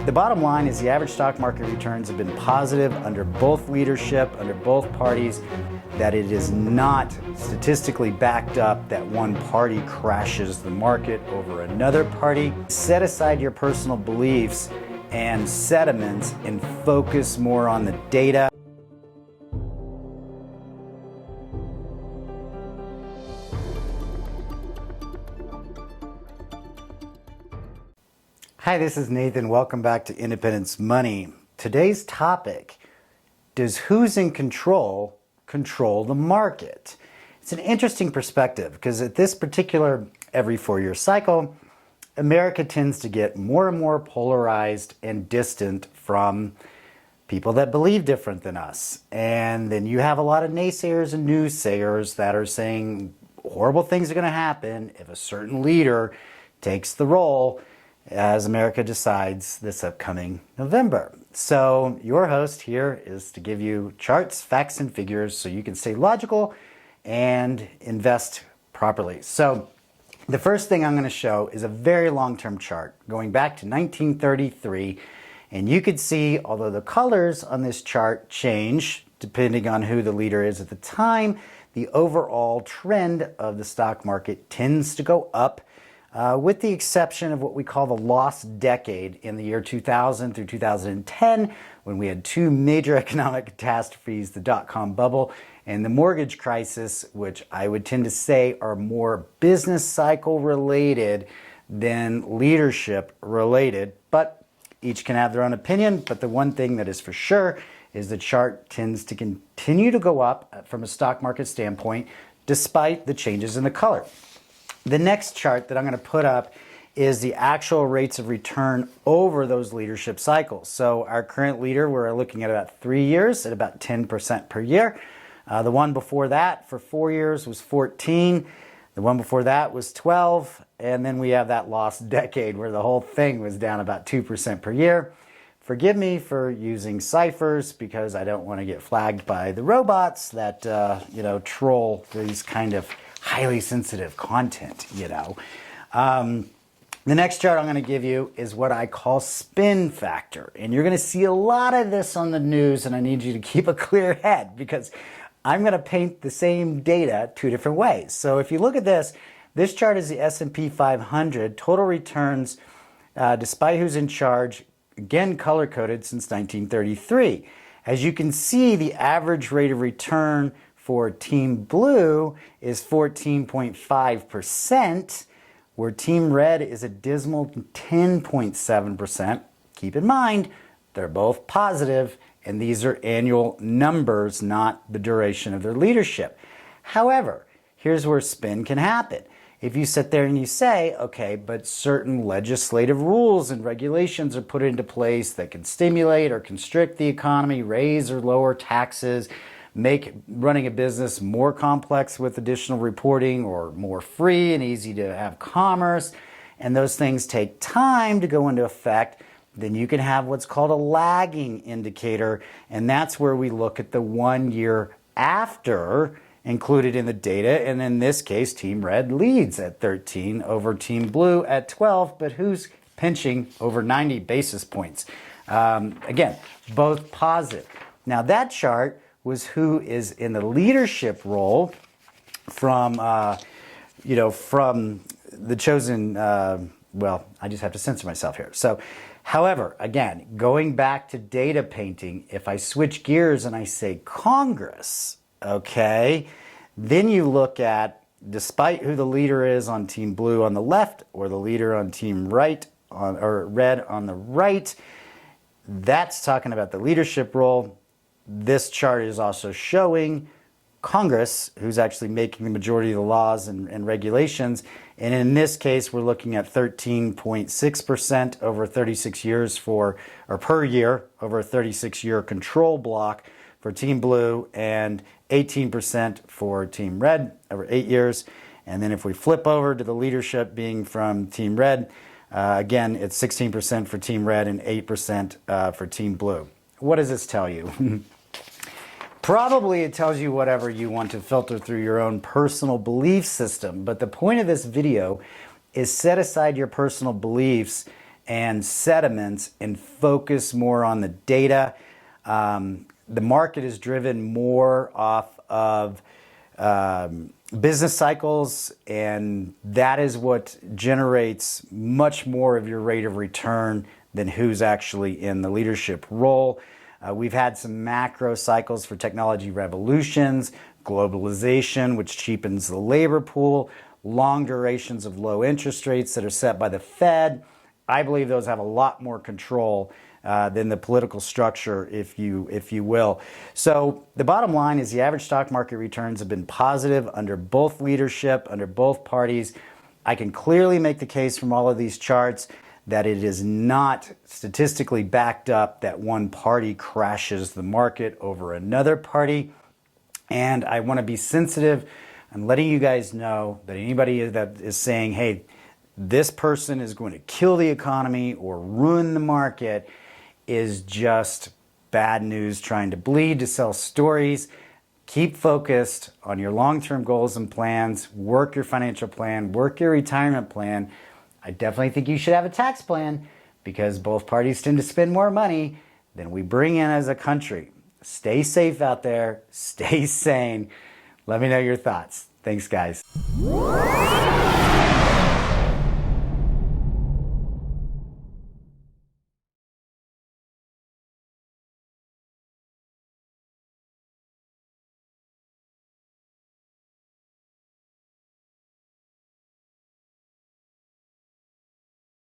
The bottom line is the average stock market returns have been positive under both leadership, under both parties, that it is not statistically backed up that one party crashes the market over another party. Set aside your personal beliefs and sentiments and focus more on the data. Hi, this is Nathan. Welcome back to Independence Money. Today's topic: does who's in control the market? It's an interesting perspective because at this particular every 4-year cycle, America tends to get more and more polarized and distant from people that believe different than us. And then you have a lot of naysayers and newsayers that are saying horrible things are going to happen if a certain leader takes the role as America decides this upcoming November. So your host here is to give you charts, facts, and figures so you can stay logical and invest properly. So the first thing I'm going to show is a very long-term chart going back to 1933. And you can see, although the colors on this chart change depending on who the leader is at the time, the overall trend of the stock market tends to go up. With the exception of what we call the lost decade in the year 2000 through 2010, when we had two major economic catastrophes, the dot-com bubble and the mortgage crisis, which I would tend to say are more business cycle related than leadership related, but each can have their own opinion. But the one thing that is for sure is the chart tends to continue to go up from a stock market standpoint, despite the changes in the color. The next chart that I'm going to put up is the actual rates of return over those leadership cycles. So our current leader, we're looking at about 3 years at about 10% per year. The one before that for 4 years was 14. The one before that was 12. And then we have that lost decade where the whole thing was down about 2% per year. Forgive me for using ciphers because I don't want to get flagged by the robots that, troll these kind of highly sensitive content, The next chart I'm going to give you is what I call spin factor. And you're going to see a lot of this on the news, and I need you to keep a clear head because I'm going to paint the same data two different ways. So if you look at this chart is the S&P 500 total returns despite who's in charge, again color-coded since 1933. As you can see, the average rate of return for Team Blue is 14.5%, where Team Red is a dismal 10.7%. Keep in mind, they're both positive, and these are annual numbers, not the duration of their leadership. However, here's where spin can happen. If you sit there and you say, okay, but certain legislative rules and regulations are put into place that can stimulate or constrict the economy, raise or lower taxes, make running a business more complex with additional reporting or more free and easy to have commerce, and those things take time to go into effect, then you can have what's called a lagging indicator, and that's where we look at the 1 year after included in the data, and in this case, Team Red leads at 13 over Team Blue at 12, but who's pinching over 90 basis points? Again, both positive. Now that chart was who is in the leadership role from the chosen, I just have to censor myself here. So, however, again, going back to data painting, if I switch gears and I say Congress, okay, then you look at, despite who the leader is on Team Blue on the left or the leader on Team Red on the right, that's talking about the leadership role. This chart is also showing Congress, who's actually making the majority of the laws and regulations. And in this case, we're looking at 13.6% over 36 years per year over a 36-year control block for Team Blue and 18% for Team Red over 8 years. And then if we flip over to the leadership being from Team Red, again, it's 16% for Team Red and 8% for Team Blue. What does this tell you? Probably it tells you whatever you want to filter through your own personal belief system. But the point of this video is set aside your personal beliefs and sentiments and focus more on the data. The market is driven more off of business cycles, and that is what generates much more of your rate of return than who's actually in the leadership role. We've had some macro cycles for technology revolutions, globalization, which cheapens the labor pool, long durations of low interest rates that are set by the Fed. I believe those have a lot more control than the political structure, if you will. So the bottom line is the average stock market returns have been positive under both leadership, under both parties. I can clearly make the case from all of these charts that it is not statistically backed up that one party crashes the market over another party. And I want to be sensitive and letting you guys know that anybody that is saying, hey, this person is going to kill the economy or ruin the market is just bad news trying to bleed to sell stories. Keep focused on your long-term goals and plans. Work your financial plan. Work your retirement plan. I definitely think you should have a tax plan because both parties tend to spend more money than we bring in as a country. Stay safe out there. Stay sane. Let me know your thoughts. Thanks, guys.